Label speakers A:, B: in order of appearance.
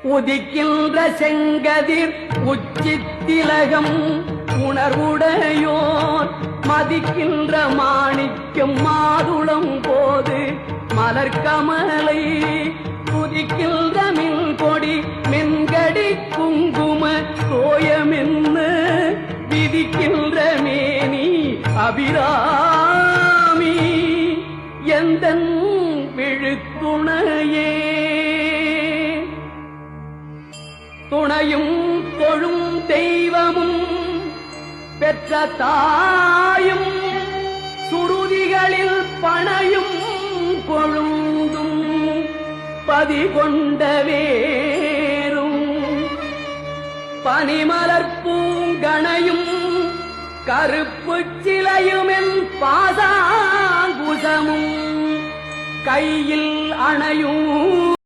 A: உதிக்கின்ற செங்கதிர் உச்சித்திலகம் உணர்வுடையோர் மதிக்கின்ற மாணிக்கம் மாதுளம் போது மலர்கமலை துதிக்கின்ற மின் கொடி மென்கடி குங்கும தோயமென்ன விதிக்கின்ற மேனி அபிராமி எந்தன் விழுத்துணையே துணையும் தொழும் தெய்வமும் பெற்ற தாயும் சுருதிகளில் பணையும் கொழுந்தும் பதிகொண்ட வேரும் பனிமலர் பூங்கணையும் கருப்பு சிலையுமென் பாசாங்குசமும் கையில் அணையும்